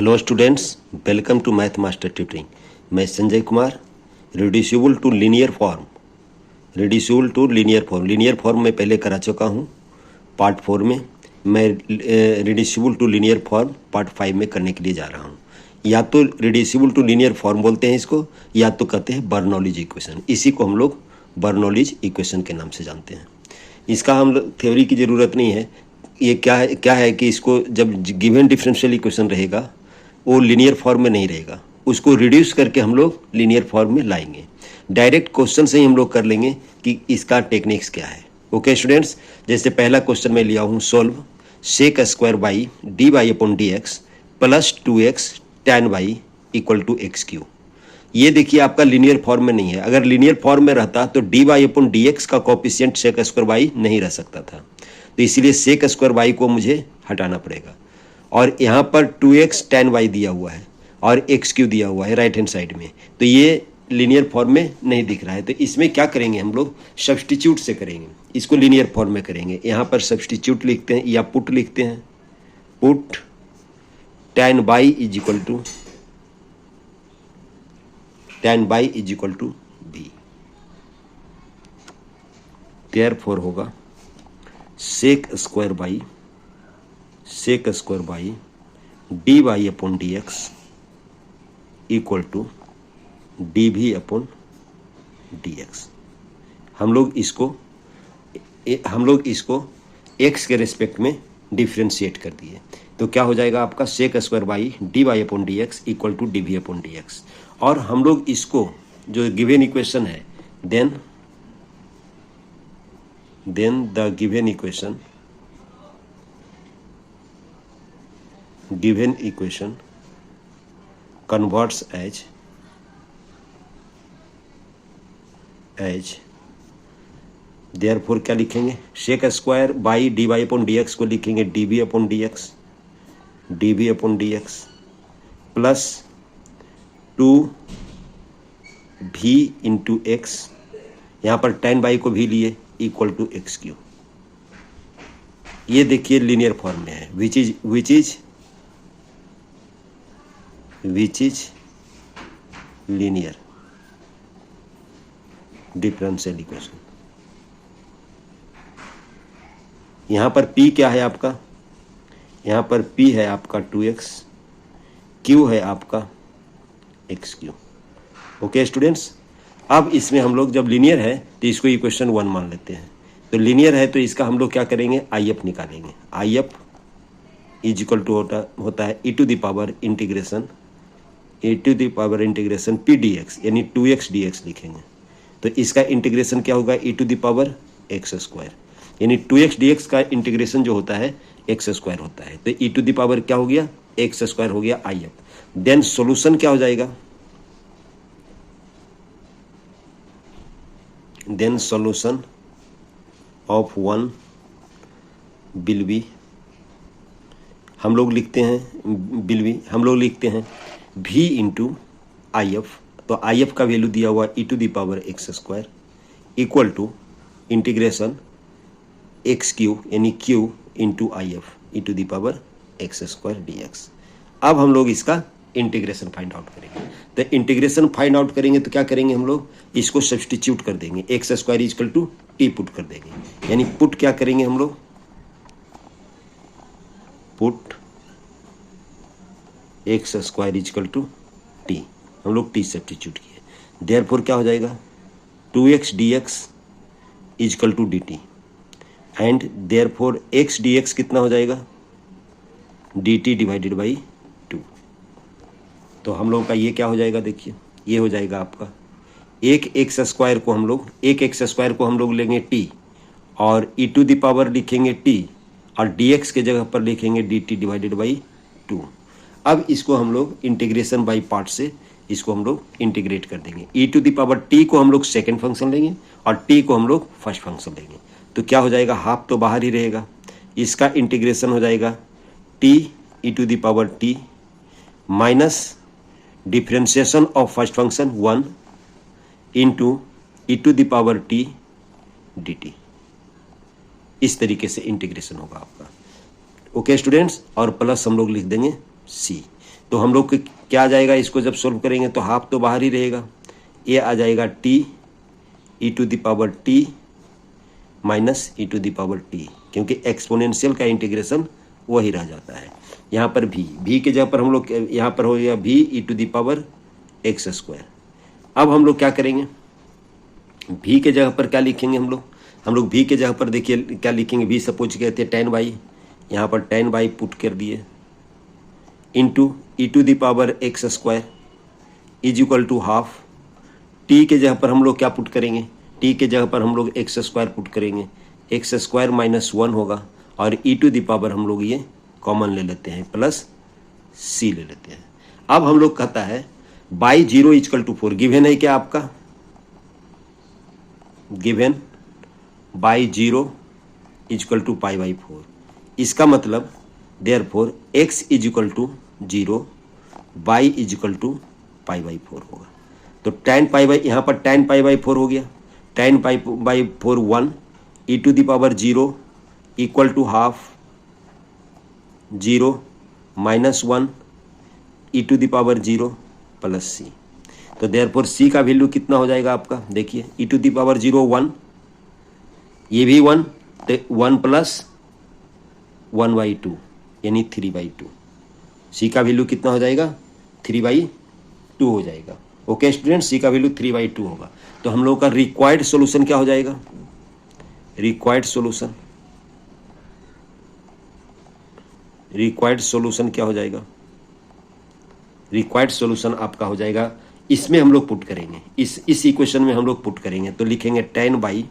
Hello students, welcome to math master tutoring. मैं Sanjay Kumar. Reducible to linear form, linear form में पहले करा चुका हूँ पार्ट 4 में। मैं reducible to linear form part 5 में करने के लिए जा रहा हूँ। या तो रिड्यूसिबल टू लीनियर फॉर्म बोलते हैं इसको, या तो कहते हैं बर्नौलीज इक्वेशन। इसी को हम लोग बर्नौलीज इक्वेशन के नाम से जानते हैं। इसका हम थ्योरी की ज़रूरत नहीं है। ये क्या है कि इसको जब गिवन डिफरेंशियल इक्वेशन रहेगा वो लीनियर फॉर्म में नहीं रहेगा, उसको रिड्यूस करके हम लोग लीनियर फॉर्म में लाएंगे। डायरेक्ट क्वेश्चन से ही हम लोग कर लेंगे कि इसका टेक्निक्स क्या है। ओके स्टूडेंट्स, जैसे पहला क्वेश्चन मैं लिया हूँ, solve sec square by d y upon d x plus 2x tan y equal to x cube. ये देखिए आपका लीनियर फॉर्म में नहीं है। अगर लीनियर फॉर्म में रहता तो d y upon d x का कोफिशिएंट सेक स्क्वायर वाई नहीं रह सकता था, तो इसीलिए सेक स्क्वायर वाई को मुझे हटाना पड़ेगा। और यहाँ पर 2x tan y दिया हुआ है और एक्स क्यू दिया हुआ है राइट हैंड साइड में, तो ये लीनियर फॉर्म में नहीं दिख रहा है। तो इसमें क्या करेंगे हम लोग, सब्स्टिट्यूट से करेंगे, इसको लीनियर फॉर्म में करेंगे। यहाँ पर सब्स्टिट्यूट लिखते हैं या पुट लिखते हैं। Put tan y is equal to b, therefore होगा sec square by d y upon d x equal to d भी अपॉन डी एक्स। हम लोग इसको x के रेस्पेक्ट में डिफ्रेंशिएट कर दिए, तो क्या हो जाएगा आपका sec square by d y upon d x equal to d भी अपॉन डी एक्स। और हम लोग इसको जो गिवन इक्वेशन है, then the given equation converts as therefore क्या लिखेंगे, sec square by d y upon d x को लिखेंगे d b upon d x plus 2 v into x, यहाँ पर tan y को भी लिए इक्वल टू एक्स क्यू। ये देखिए लीनियर फॉर्म में है, which is linear differential equation. यहाँ पर p क्या है आपका, यहाँ पर p है आपका 2x, q है आपका एक्स क्यू। ओके स्टूडेंट्स, अब इसमें हम लोग जब लीनियर है तो इसको इक्वेशन 1 मान लेते हैं। तो लीनियर है तो इसका हम लोग क्या करेंगे, आई एफ निकालेंगे। I F is equal to होता है e to the power integration p d x, यानी 2x dx लिखेंगे। तो इसका इंटीग्रेशन क्या होगा, e to the power x square, यानी 2x dx का इंटीग्रेशन जो होता है एक्स स्क्वायर होता है। तो ई टू द पावर क्या हो गया, एक्स स्क्वायर हो गया आई एफ। देन सॉल्यूशन क्या हो जाएगा, then solution of 1 will be, हम लोग लिखते हैं v इंटू आई एफ। तो आई एफ का वैल्यू दिया हुआ e to the power x square equal to integration x q, यानी q into I F e to the power x square d x. अब हम लोग इसका इंटीग्रेशन फाइंड आउट करेंगे। तो इंटीग्रेशन फाइंड आउट करेंगे तो क्या करेंगे, हम लोग इसको सब्स्टिट्यूट कर देंगे, x square equal to t put कर देंगे। यानी पुट क्या करेंगे हम लोग, put x square equal to t, हम लोग टी सब्स्टिट्यूट किए। देयरफॉर क्या हो जाएगा, 2x dx equal to d t, and therefore x dx कितना हो जाएगा, डी टी डिवाइडेड बाई 2। तो हम लोग का ये क्या हो जाएगा, देखिए ये हो जाएगा आपका एक एक्स स्क्वायर को हम लोग लेंगे t, और ई टू द पावर लिखेंगे t, और dx के जगह पर लिखेंगे dt डिवाइडेड बाई 2। अब इसको हम लोग इंटीग्रेशन बाई पार्ट से इसको हम लोग इंटीग्रेट कर देंगे। ई टू द पावर t को हम लोग सेकेंड फंक्शन लेंगे और t को हम लोग फर्स्ट फंक्शन लेंगे। तो क्या हो जाएगा, हाफ तो बाहर ही रहेगा, इसका इंटीग्रेशन हो जाएगा t e to the power t minus differentiation of first function 1 into e to the power t dt। इस तरीके से इंटीग्रेशन होगा आपका। ओके स्टूडेंट्स, और प्लस हम लोग लिख देंगे c। तो हम लोग क्या आ जाएगा, इसको जब सोल्व करेंगे तो हाफ तो बाहर ही रहेगा, ये आ जाएगा t e to the power t minus e to the power t, क्योंकि एक्सपोनेंशियल का इंटीग्रेशन वही रह जाता है। यहाँ पर भी के जगह पर हम लोग यहाँ पर हो गया b e to the power x square. अब हम लोग क्या करेंगे, भी के जगह पर क्या लिखेंगे हम लोग भी के जगह पर देखिए क्या लिखेंगे, भी सपोज कहते हैं 10 बाई, यहाँ पर 10 बाई पुट कर दिए into e to the power x square is equal to half. T के जगह पर हम लोग क्या पुट करेंगे, टी के जगह पर हम लोग एक्स स्क्वायर पुट करेंगे, एक्स स्क्वायर माइनस 1 होगा, और ई टू द पावर हम लोग ये कॉमन ले लेते हैं प्लस सी ले लेते हैं। अब हम लोग कहता है बाई 0 इजकल टू 4, गिवन है क्या आपका, given y 0 equal to pi by 4, इसका मतलब therefore x is equal to 0 y is equal to pi by 4 होगा। तो tan पाई बाई, यहाँ पर tan पाई बाई 4 हो गया, tan pi by 4 1 e to the power 0 equal to half 0 minus 1 e to the power 0 plus c. तो therefore सी का value कितना हो जाएगा आपका, देखिए ई टू द पावर 0 1, ये भी 1, तो 1 प्लस 1/2 यानी 3/2। सी का वैल्यू कितना हो जाएगा, 3/2 हो जाएगा। ओके स्टूडेंट, सी का वैल्यू 3/2 होगा। तो हम लोगों का रिक्वायर्ड सॉल्यूशन क्या हो जाएगा, रिक्वायर्ड सॉल्यूशन क्या हो जाएगा, रिक्वायर्ड सॉल्यूशन आपका हो जाएगा, इसमें हम लोग पुट करेंगे, इस इक्वेशन में हम लोग पुट करेंगे, तो लिखेंगे 10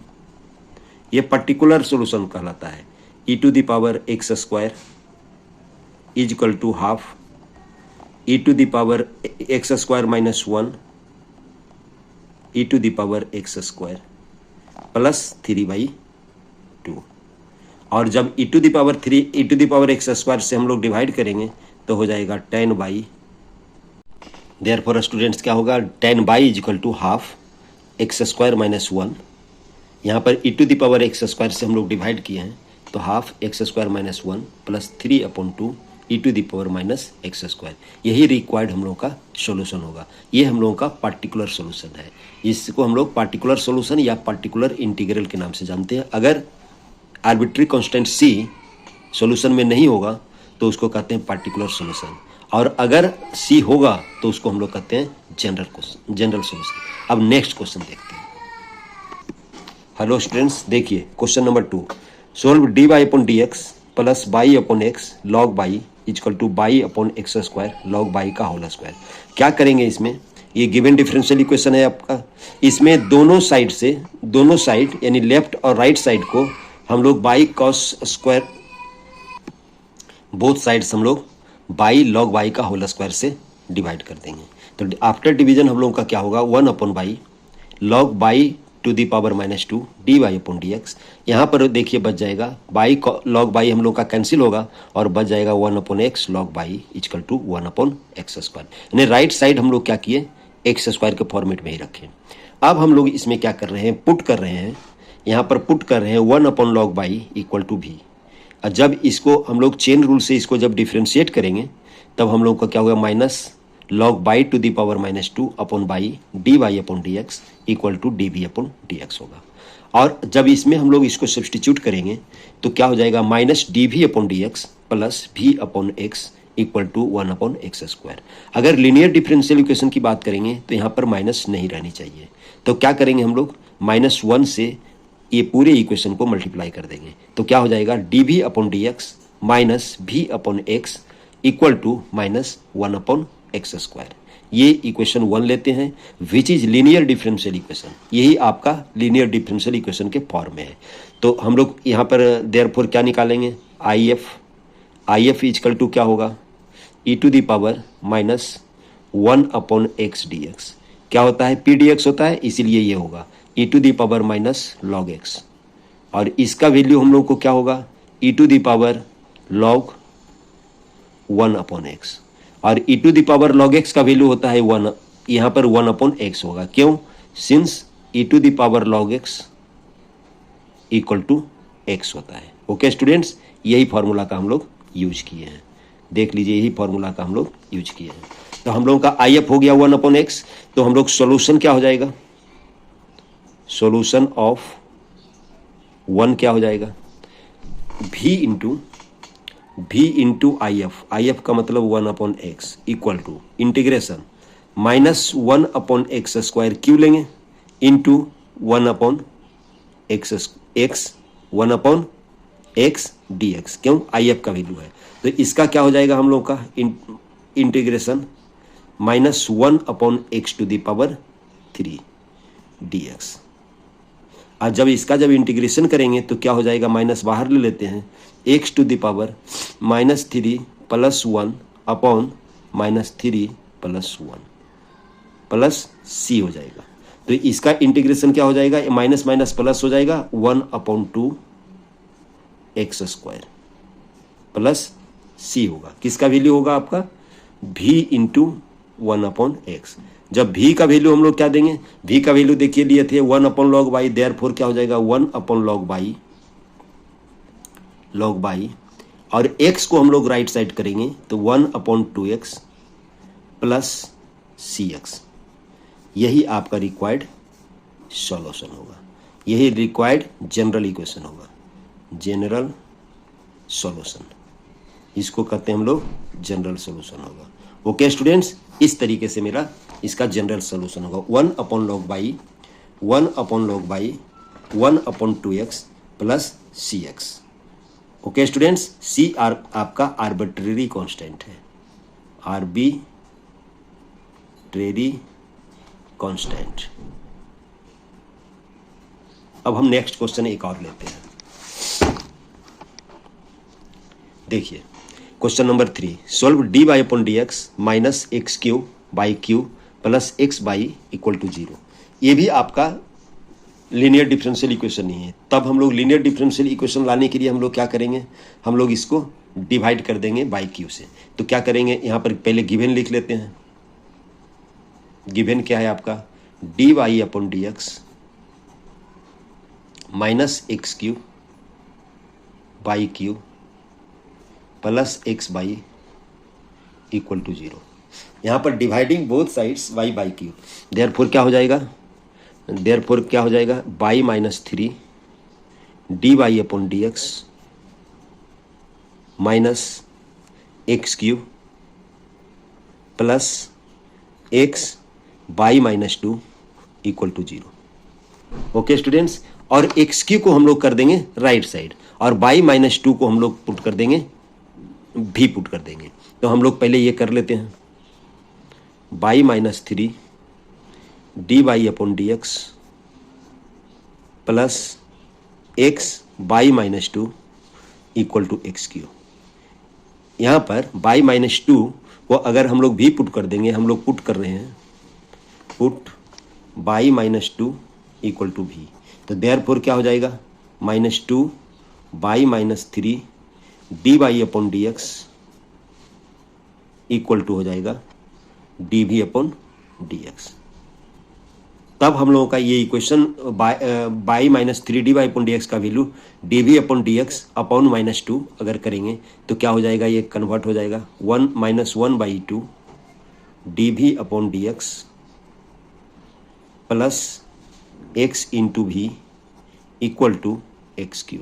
ये पर्टिकुलर सॉल्यूशन कहलाता है, e to the power x square is equal to half e to the power x square minus 1 e to the power x square plus 3/2। और जब e to the power 3 e to the power x square से हम लोग divide करेंगे तो हो जाएगा 10 therefore students क्या होगा, 10 is equal to half x square minus 1, यहाँ पर e to the power x square से हम लोग डिवाइड किए हैं तो half x square minus 1 plus 3/2 e to the power minus x square, यही रिक्वायर्ड हम लोग का सॉल्यूशन होगा। ये हम लोगों का पार्टिकुलर सॉल्यूशन है, इसको हम लोग पार्टिकुलर सॉल्यूशन या पार्टिकुलर इंटीग्रल के नाम से जानते हैं। अगर आर्बिट्री कांस्टेंट सी सॉल्यूशन में नहीं होगा तो उसको कहते हैं पार्टिकुलर सॉल्यूशन, और अगर सी होगा तो उसको हम लोग कहते हैं जनरल सॉल्यूशन। अब नेक्स्ट क्वेश्चन देखते हैं। हेलो स्टूडेंट्स, देखिए question number 2, solve dy upon d x plus y upon x log y equal to y upon x square log y का होल स्क्वायर। क्या करेंगे इसमें, ये गिवन डिफरेंशियल इक्वेशन है आपका, इसमें दोनों साइड यानी लेफ्ट और राइट साइड को हम लोग by cos square, both sides हम लोग बाई लॉग बाई का होल स्क्वायर से डिवाइड कर देंगे। तो आफ्टर डिवीजन हम लोगों का क्या होगा, 1 upon y log y to the power minus 2 d y upon d x. यहाँ पर देखिए बच जाएगा बाई लॉग बाई हम लोग का कैंसिल होगा और बच जाएगा 1 upon x log y equal to 1 upon x square. यानी राइट साइड हम लोग क्या किए, एक्स स्क्वायर के फॉर्मेट में ही रखें। अब हम लोग इसमें क्या कर रहे हैं, पुट कर रहे हैं, यहाँ पर पुट कर रहे हैं 1 upon log y equal to v. और जब इसको हम लोग चेन रूल से इसको जब डिफ्रेंशिएट करेंगे तब हम लोग का क्या होगा, minus log y to the power minus 2 upon y d y upon d x equal to d v upon d x होगा। और जब इसमें हम लोग इसको सब्सटीट्यूट करेंगे तो क्या हो जाएगा, minus d v upon d x plus b upon x equal to 1 upon x square. अगर लीनियर डिफरेंशियल इक्वेशन की बात करेंगे तो यहाँ पर माइनस नहीं रहनी चाहिए, तो क्या करेंगे हम लोग, -1 से ये पूरे इक्वेशन को मल्टीप्लाई कर देंगे। तो क्या हो जाएगा, d v upon d x minus b upon x equal to -1 upon x square. ये इक्वेशन 1 लेते हैं which is linear differential equation, यही आपका लीनियर डिफरेंशियल इक्वेशन के फॉर्म में है। तो हम लोग यहाँ पर देयरफॉर क्या निकालेंगे, आई एफ इजकल टू क्या होगा, e to the power -1 upon x d x. क्या होता है, पी डी एक्स होता है, इसीलिए ये होगा e to the power minus log x. और इसका वैल्यू हम लोग को क्या होगा, e to the power log 1 upon x. और e to the power log x का वैल्यू होता है 1, यहाँ पर 1 अपॉन एक्स होगा। क्यों, since e to the power log x equal to x होता है। ओके स्टूडेंट्स, यही फॉर्मूला का हम लोग यूज किए हैं। देख लीजिए, यही फॉर्मूला का हम लोग यूज किए हैं। तो हम लोगों का आई एफ हो गया 1/x। तो हम लोग सोल्यूशन क्या हो जाएगा, सोल्यूशन ऑफ 1 क्या हो जाएगा, v इंटू आई एफ का मतलब 1/x equal to integration -1/x² क्यों लेंगे इंटू 1/x 1/x dx, क्यों, आई एफ का वैल्यू है। तो इसका क्या हो जाएगा हम लोग का इंटीग्रेशन -1/x⁻³ dx। और जब इसका जब इंटीग्रेशन करेंगे तो क्या हो जाएगा, माइनस बाहर ले लेते हैं, x⁻³ -3 + 1/-3 + 1 प्लस c हो जाएगा। तो इसका इंटीग्रेशन क्या हो जाएगा, माइनस माइनस प्लस हो जाएगा 1/2x² प्लस c होगा। किसका वैल्यू होगा आपका, v इंटू 1/x। जब v का वैल्यू हम लोग क्या देंगे, v का वैल्यू देखिए लिए थे 1/log y, देयरफॉर क्या हो जाएगा 1/log y, और x को हम लोग राइट साइड करेंगे तो 1/2x प्लस cx। यही आपका रिक्वायर्ड सॉल्यूशन होगा, यही रिक्वायर्ड जनरल इक्वेशन होगा, जनरल सॉल्यूशन, इसको कहते हैं हम लोग जनरल सॉल्यूशन होगा। ओके स्टूडेंट्स, इस तरीके से मेरा इसका जनरल सॉल्यूशन होगा 1/log y 1/2x plus cx। Okay students, c आपका आर्बिट्रेरी कांस्टेंट है, आर्बिट्रेरी कांस्टेंट। अब हम नेक्स्ट क्वेश्चन एक और लेते हैं। देखिए question number 3, solve dy/dx -x³ plus x/y = 0। ये भी आपका लीनियर डिफरेंशियल इक्वेशन नहीं है। तब हम लोग लीनियर डिफरेंशियल इक्वेशन लाने के लिए हम लोग क्या करेंगे, हम लोग इसको डिवाइड कर देंगे बाई क्यू से। तो क्या करेंगे, यहाँ पर पहले गिवन लिख लेते हैं। गिवन क्या है आपका, dy/dx -x³ प्लस x/y = 0। यहाँ पर dividing both sides y/q, therefore क्या हो जाएगा, देयरफॉर क्या हो जाएगा y -3 dy/dx -x³ plus x/y -2 = 0। Okay students, और x³ को हम लोग कर देंगे राइट साइड और y -2 को हम लोग पुट कर देंगे, भी पुट कर देंगे। तो हम लोग पहले ये कर लेते हैं, y -3 dy/dx plus x/y -2 = x³। यहाँ पर y -2 को अगर हम लोग भी पुट कर देंगे, हम लोग पुट कर रहे हैं, पुट y -2 = v। तो देयरफॉर क्या हो जाएगा, -2 y -3 dy/dx = हो जाएगा dv/dx। तब हम लोगों का ये इक्वेशन y -3 dy/dx का वैल्यू dv/dx अपॉन -2 अगर करेंगे तो क्या हो जाएगा, ये कन्वर्ट हो जाएगा 1/2 dv/dx plus x into v = x³।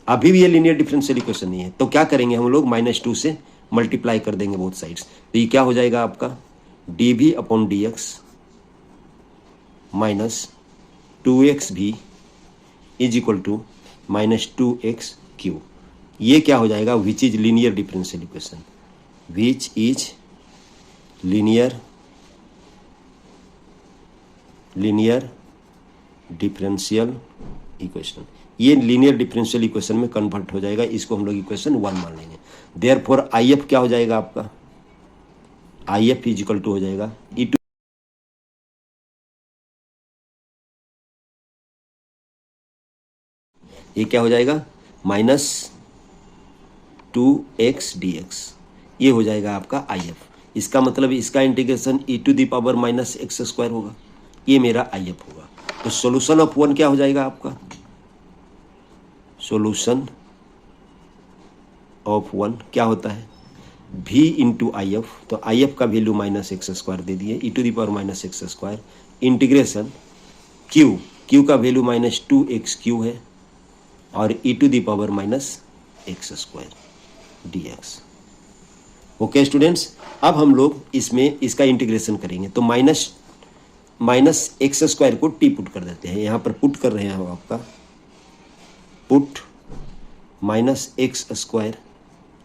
अभी भी ये लीनियर डिफरेंशियल इक्वेशन नहीं है। तो क्या करेंगे, हम लोग -2 से मल्टीप्लाई कर देंगे बोथ साइड्स। तो ये क्या हो जाएगा आपका dv/dx -2xv = -2x³। ये क्या हो जाएगा, विच is linear differential equation, which is linear differential equation. ये लीनियर डिफरेंशियल इक्वेशन में कन्वर्ट हो जाएगा, इसको हम लोग इक्वेशन 1 मान लेंगे। देयरफॉर आई एफ क्या हो जाएगा आपका, आई एफ = हो जाएगा ये क्या हो जाएगा -2x dx, ये हो जाएगा आपका आई एफ। इसका मतलब इसका इंटीग्रेशन e⁻⁻x² होगा, ये मेरा आई एफ होगा। तो सॉल्यूशन ऑफ 1 क्या हो जाएगा आपका, सॉल्यूशन ऑफ 1 क्या होता है v इंटू आई एफ, तो आई एफ का वैल्यू -x² दे दिए e⁻⁻x² इंटीग्रेशन q, q का वैल्यू -2x³ है और e⁻⁻x² dx। ओके स्टूडेंट्स, अब हम लोग इसमें इसका इंटीग्रेशन करेंगे तो -x² को t पुट कर देते हैं, यहाँ पर पुट कर रहे हैं हम आपका put -x²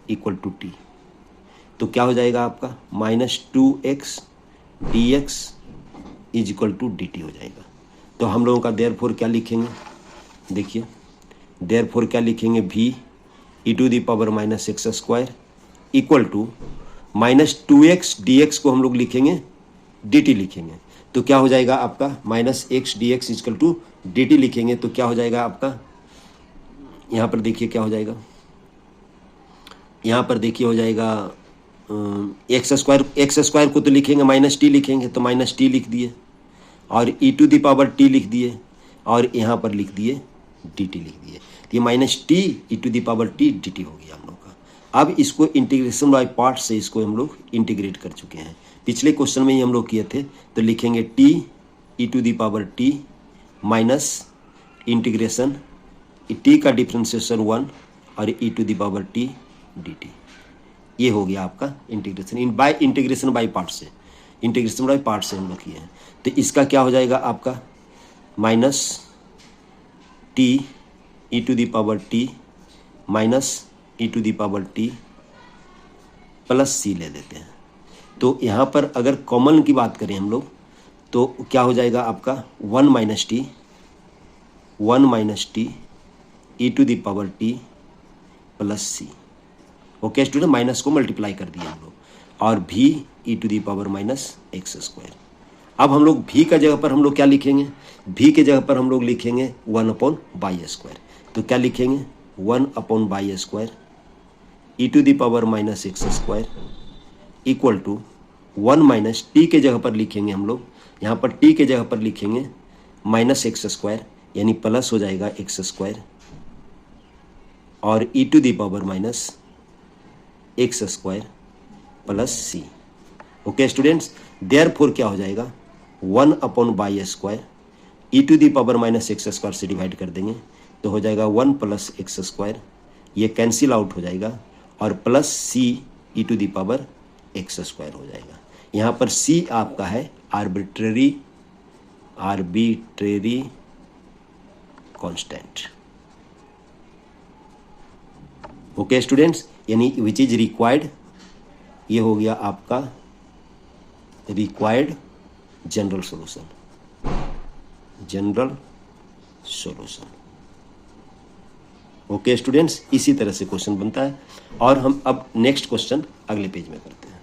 equal to t, तो क्या हो जाएगा आपका -2x dx is equal to dt हो जाएगा। तो हम लोगों का देयरफॉर क्या लिखेंगे, देखिए देयरफॉर क्या लिखेंगे v e⁻⁻x² equal to -2x dx को हम लोग लिखेंगे dt लिखेंगे, तो क्या हो जाएगा आपका -x dx equal to dt लिखेंगे तो क्या हो जाएगा आपका, यहाँ पर देखिए क्या हो जाएगा, यहाँ पर देखिए हो जाएगा x² को तो लिखेंगे -t लिखेंगे तो -t लिख दिए और e⁻t लिख दिए और यहाँ पर लिख दिए dt लिख दिए, तो ये -t e⁻t dt हो गया हम लोग का। अब इसको इंटीग्रेशन बाय पार्ट से इसको हम लोग इंटीग्रेट कर चुके हैं, पिछले क्वेश्चन में ही हम लोग किए थे, तो लिखेंगे t e⁻t minus integration t का डिफ्रेंशिएशन 1 और e⁻t dt, ये हो गया आपका integration by integration by part से, इंटीग्रेशन बाय पार्ट से हम लोग किए हैं। तो इसका क्या हो जाएगा आपका -t e⁻t minus e⁻t plus c ले लेते हैं, तो यहाँ पर अगर कॉमन की बात करें हम लोग तो क्या हो जाएगा आपका 1 - t e⁻t plus c। Okay student, minus को मल्टीप्लाई कर दिया हम लोग और v e⁻⁻x²। अब हम लोग v का जगह पर हम लोग क्या लिखेंगे, v के जगह पर हम लोग लिखेंगे 1//2, तो क्या लिखेंगे 1//2 e⁻⁻x² इक्वल टू 1 - t के जगह पर लिखेंगे हम लोग, यहाँ पर t के जगह पर लिखेंगे -x² यानी प्लस हो जाएगा x² और e⁻⁻x² plus c। Okay students, therefore क्या हो जाएगा 1//2 e⁻⁻x² से डिवाइड कर देंगे तो हो जाएगा 1 + x², ये कैंसिल आउट हो जाएगा और प्लस c e⁻x² हो जाएगा। यहाँ पर c आपका है आर्बिट्रेरी कांस्टेंट। ओके स्टूडेंट्स, यानी विच इज रिक्वायर्ड, ये हो गया आपका required general solution. Okay students, इसी तरह से क्वेश्चन बनता है और हम अब नेक्स्ट क्वेश्चन अगले पेज में करते हैं।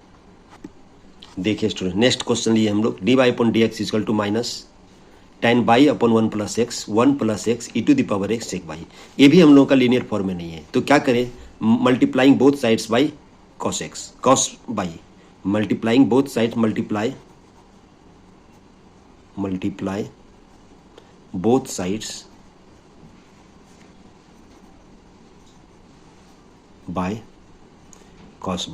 देखिए स्टूडेंट, नेक्स्ट क्वेश्चन लिए हम लोग dy/dx equal to -tan y/1 + x 1 + x e⁻x sec y। ये भी हम लोगों का लीनियर फॉर्म में नहीं है, तो क्या करें, multiplying both sides by cos x cos y, multiplying both sides multiply both sides by cos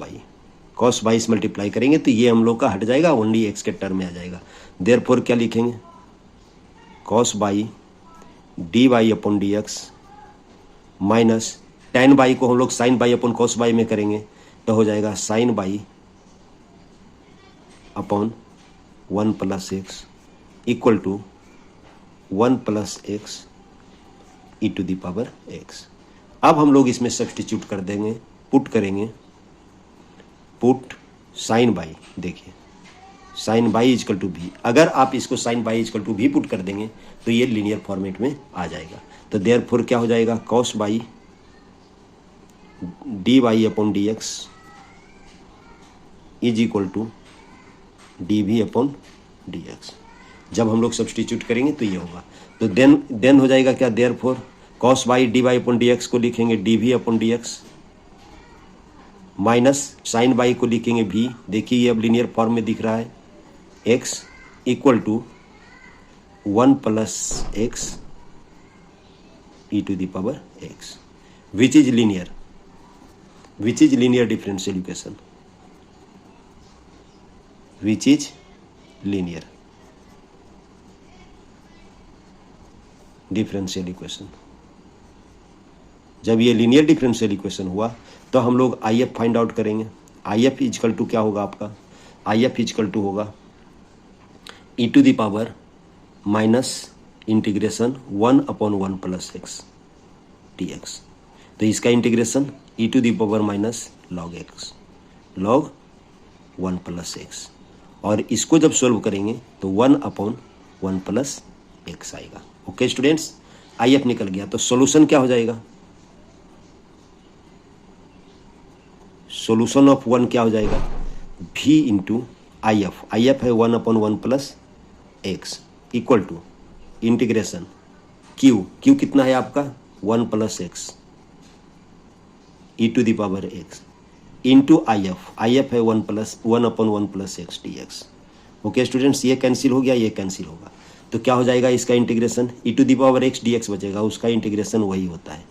y से मल्टीप्लाई करेंगे तो ये हम लोग का हट जाएगा, ओनली x के टर्म में आ जाएगा। देयरफॉर क्या लिखेंगे cos y dy/dx minus tan y को हम लोग sin y/cos y में करेंगे तो हो जाएगा sin y/1 + x equal to 1 + x e⁻x। अब हम लोग इसमें सब्स्टिट्यूट कर देंगे, पुट करेंगे, पुट sin y, देखिए sin y equal to v, अगर आप इसको sin y equal to v put कर देंगे तो ये लीनियर फॉर्मेट में आ जाएगा। तो देयरफॉर क्या हो जाएगा cos y dy/dx is equal to dv/dx। जब हम लोग सब्स्टिट्यूट करेंगे तो ये होगा, तो देन हो जाएगा क्या, देयरफॉर cos y dy/dx को लिखेंगे dv/dx माइनस sin y को लिखेंगे v, देखिए ये अब लीनियर फॉर्म में दिख रहा है, x equal to 1 + x e⁻x which is linear. Which is linear differential equation, which is linear differential equation. जब ये लीनियर डिफरेंशियल इक्वेशन हुआ तो हम लोग आई एफ फाइंड आउट करेंगे। आई एफ इजकल टू क्या होगा आपका, आई एफ इजकल टू होगा e to the power minus integration 1/1 plus x d x. तो इसका integration e to the power minus log x log 1 plus x, और इसको जब सोल्व करेंगे तो 1/1 प्लस एक्स आएगा। ओके स्टूडेंट्स, आई एफ निकल गया तो सॉल्यूशन क्या हो जाएगा, सॉल्यूशन ऑफ 1 क्या हो जाएगा, v into I F. I F है 1/1 plus x equal to integration q, q कितना है आपका 1 plus x e to the power x into I F है 1/1 plus x d x. Okay students, ये cancel हो गया, ये कैंसिल होगा, तो क्या हो जाएगा इसका integration e to the power x d x बचेगा, उसका इंटीग्रेशन वही होता है,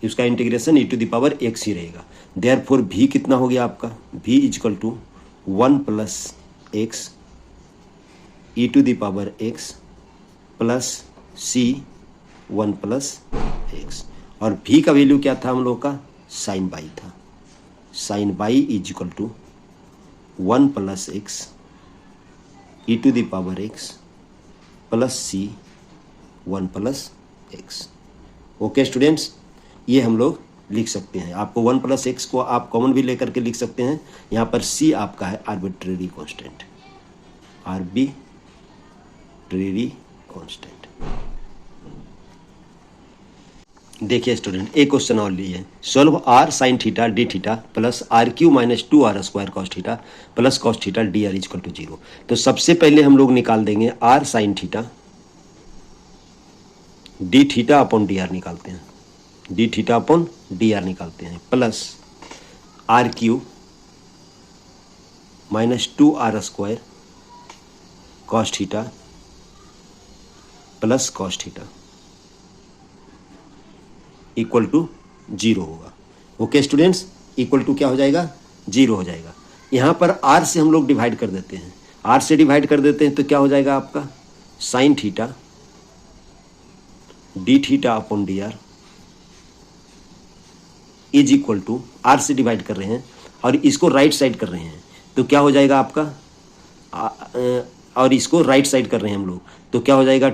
उसका integration e to the power x ही रहेगा। देयरफॉर भी कितना हो गया आपका, b is equal to 1 plus x e to the power x plus c 1 plus x, और भी का वैल्यू क्या था हम लोग का, साइन बाई था, sine by is equal to 1 plus x e to the power x plus c 1 plus x. Okay students, ये हम लोग लिख सकते हैं। आपको 1 प्लस एक्स को आप कॉमन भी लेकर के लिख सकते हैं। यहाँ पर सी आपका है आर्बिट्रेरी कांस्टेंट, आर्बिट्रेरी कांस्टेंट। देखिए स्टूडेंट, एक क्वेश्चन और लिए, solve r sine theta d theta plus r q minus 2r square cos theta plus cos theta d r equal to 0। तो सबसे पहले हम लोग निकाल देंगे r sine theta, d theta upon d r निकालते हैं, d theta upon d r निकालते हैं, plus r q minus 2r square cos theta plus cos theta equal to 0 होगा। ओके स्टूडेंट्स, इक्वल टू क्या हो जाएगा, 0 हो जाएगा। यहाँ पर r से हम लोग डिवाइड कर देते हैं, r से डिवाइड कर देते हैं तो क्या हो जाएगा आपका, sine theta d theta upon d r is equal to, r से डिवाइड कर रहे हैं और इसको राइट साइड कर रहे हैं तो क्या हो जाएगा आपका, और इसको राइट साइड कर रहे हैं हम लोग तो क्या हो जाएगा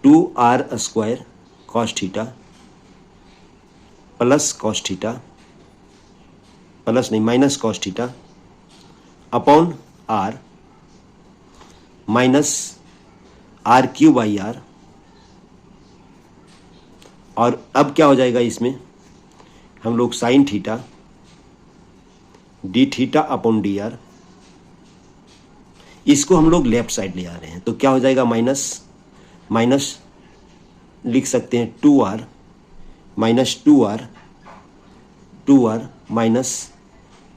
2r square cos theta plus cos theta, plus नहीं minus cos theta upon r minus r q by r, और अब क्या हो जाएगा इसमें हम लोग sine theta d theta upon d r, इसको हम लोग लेफ्ट साइड ले आ रहे हैं तो क्या हो जाएगा, माइनस माइनस लिख सकते हैं 2r minus 2r minus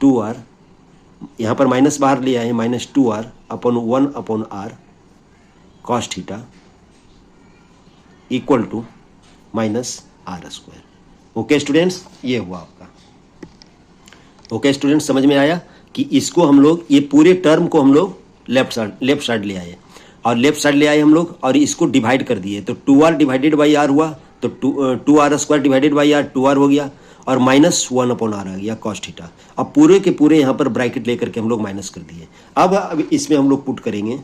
2r, यहाँ पर माइनस बाहर ले आए minus 2r upon 1/r cos theta equal to minus r square. Okay students, ये हुआ आपका। ओके स्टूडेंट्स, समझ में आया कि इसको हम लोग, ये पूरे टर्म को हम लोग लेफ्ट साइड ले आए, और लेफ्ट साइड ले आए हम लोग और इसको डिवाइड कर दिए तो 2r डिवाइडेड बाई आर हुआ तो 2r square divided by are 2r हो गया, और माइनस 1/r आ गया कॉस थीटा। अब पूरे के पूरे यहाँ पर ब्रैकेट लेकर के हम लोग माइनस कर दिए। अब इसमें हम लोग पुट करेंगे,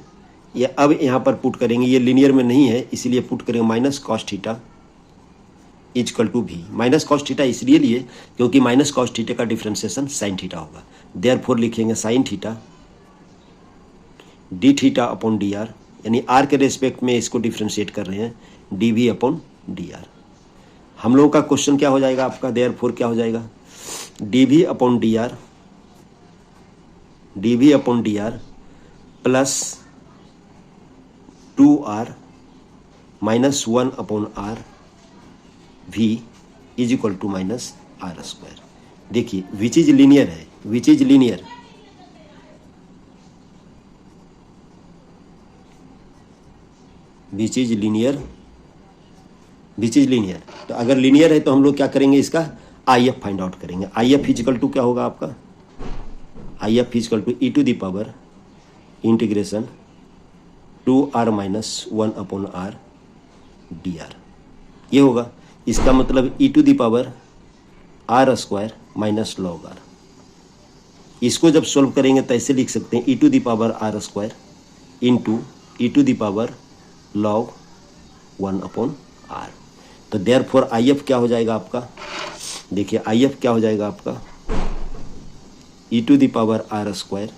ये अब यहाँ पर पुट करेंगे, ये लिनियर में नहीं है इसलिए पुट करेंगे minus cos theta equal to भी। माइनस कॉस थीटा इसलिए लिए क्योंकि माइनस कॉस थीटा का डिफ्रेंसिएशन साइन थीटा होगा, देयरफॉर लिखेंगे sine theta d theta upon d r, यानी आर के रेस्पेक्ट में इसको डिफ्रेंशिएट कर रहे हैं, d v upon d r. हम लोगों का क्वेश्चन क्या हो जाएगा आपका, देयरफॉर क्या हो जाएगा, d v upon d r, d v upon d r plus 2r minus 1/r v is equal to minus r square. देखिए विच इज लीनियर है, which is linear, which is linear which is linear. तो अगर linear है तो हम लोग क्या करेंगे, इसका आई एफ फाइंड आउट करेंगे। आई एफ इजिकल टू क्या होगा आपका, I F is equal to e to the power integration 2r minus 1/r dr, ये होगा। इसका मतलब e to the power r square minus log r। इसको जब सॉल्व करेंगे तो ऐसे लिख सकते हैं, e to the power r square into e to the power log 1/r। तो देयरफॉर आई एफ क्या हो जाएगा आपका, देखिए आई एफ क्या हो जाएगा आपका, e to the power r square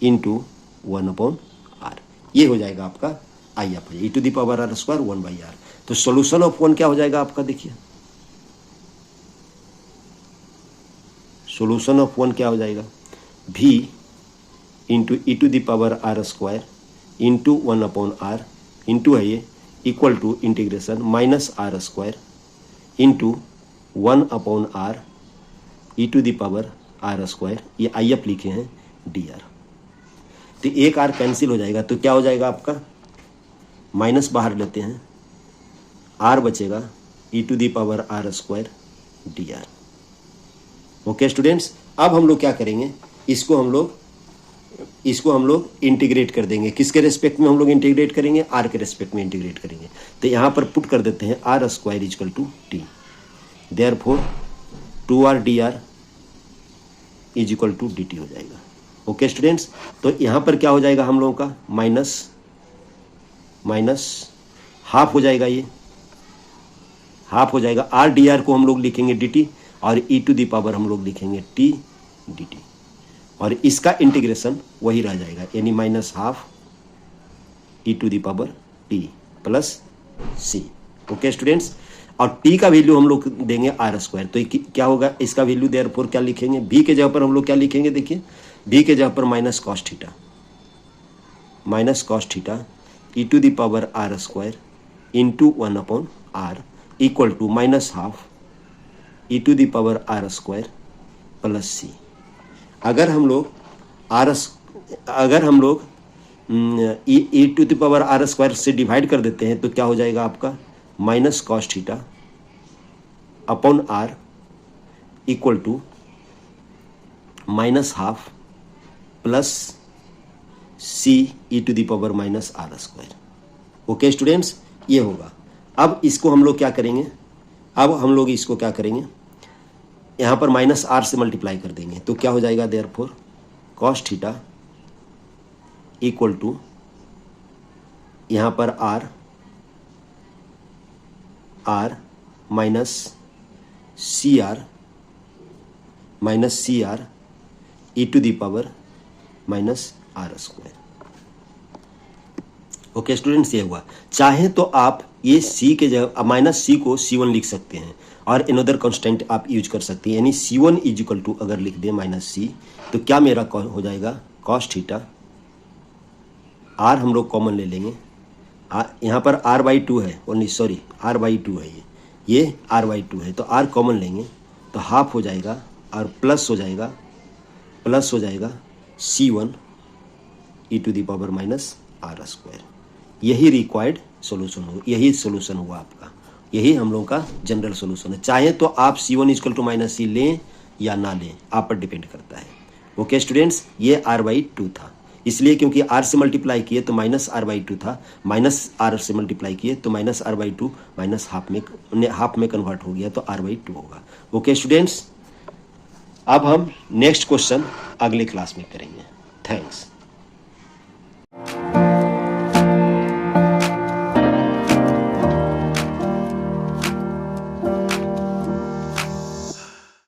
into 1/r, ये हो जाएगा आपका I F, e to the power r square 1/r। तो सॉल्यूशन ऑफ 1 क्या हो जाएगा आपका, देखिए सॉल्यूशन ऑफ 1 क्या हो जाएगा, v into e to the power r square into 1/r into है ये equal to integration minus r square into 1/r e to the power r square, ये आई एफ लिखे हैं dr। तो एक r कैंसिल हो जाएगा, तो क्या हो जाएगा आपका, माइनस बाहर लेते हैं, r बचेगा e to the power r square dr। Okay students, अब हम लोग क्या करेंगे, इसको हम लोग इंटीग्रेट कर देंगे। किसके रेस्पेक्ट में हम लोग इंटीग्रेट करेंगे, r के रेस्पेक्ट में इंटीग्रेट करेंगे। तो यहाँ पर पुट कर देते हैं r square equal to t, therefore 2r dr is equal to dt हो जाएगा। ओके स्टूडेंट्स, तो यहाँ पर क्या हो जाएगा हम लोगों का, माइनस हाफ हो जाएगा, ये हाफ हो जाएगा। r dr को हम लोग लिखेंगे dt और ई टू दी पावर हम लोग लिखेंगे t dt, और इसका इंटीग्रेशन वही रह जाएगा, यानी minus half e to the power t plus c। Okay students, और t का वैल्यू हम लोग देंगे r स्क्वायर। तो क्या होगा, इसका वैल्यू देयरफॉर क्या लिखेंगे, v के जगह पर हम लोग क्या लिखेंगे, देखिए v के जगह पर minus cos theta e to the power r square into 1/r equal to minus half e to the power r square plus c। अगर हम लोग e to the power r square से डिवाइड कर देते हैं तो क्या हो जाएगा आपका, minus cos theta upon r equal to minus half plus c e to the power minus r square. Okay students, ये होगा। अब इसको हम लोग क्या करेंगे, यहाँ पर माइनस r से मल्टीप्लाई कर देंगे, तो क्या हो जाएगा, therefore cos theta equal to यहाँ पर r minus c r e to the power minus r square. Okay students, ये हुआ। चाहे तो आप ये c के जगह माइनस c को c1 लिख सकते हैं और अनदर कांस्टेंट आप यूज कर सकते हैं, यानी c1 इज इक्वल टू अगर लिख दें माइनस c, तो क्या मेरा हो जाएगा, कॉस थीटा, r हम लोग कॉमन ले लेंगे, यहाँ पर r/2 है, r/2 है, ये r/2 है, तो r कॉमन लेंगे तो हाफ हो जाएगा और प्लस हो जाएगा c1 e to the power minus r square. यही रिक्वायर्ड सोल्यूशन हो, यही सोल्यूशन हुआ आपका, यही हम लोगों का जनरल सोल्यूशन है। चाहे तो आप c1 equal to minus c लें या ना लें, आप पर डिपेंड करता है। ओके स्टूडेंट्स, ये r/2 था, इसलिए क्योंकि r से मल्टीप्लाई किए तो माइनस r/2 था, माइनस r से मल्टीप्लाई किए तो माइनस r/2 माइनस हाफ में कन्वर्ट हो गया, तो r/2 होगा। ओके स्टूडेंट्स, अब हम नेक्स्ट क्वेश्चन अगले क्लास में करेंगे। थैंक्स।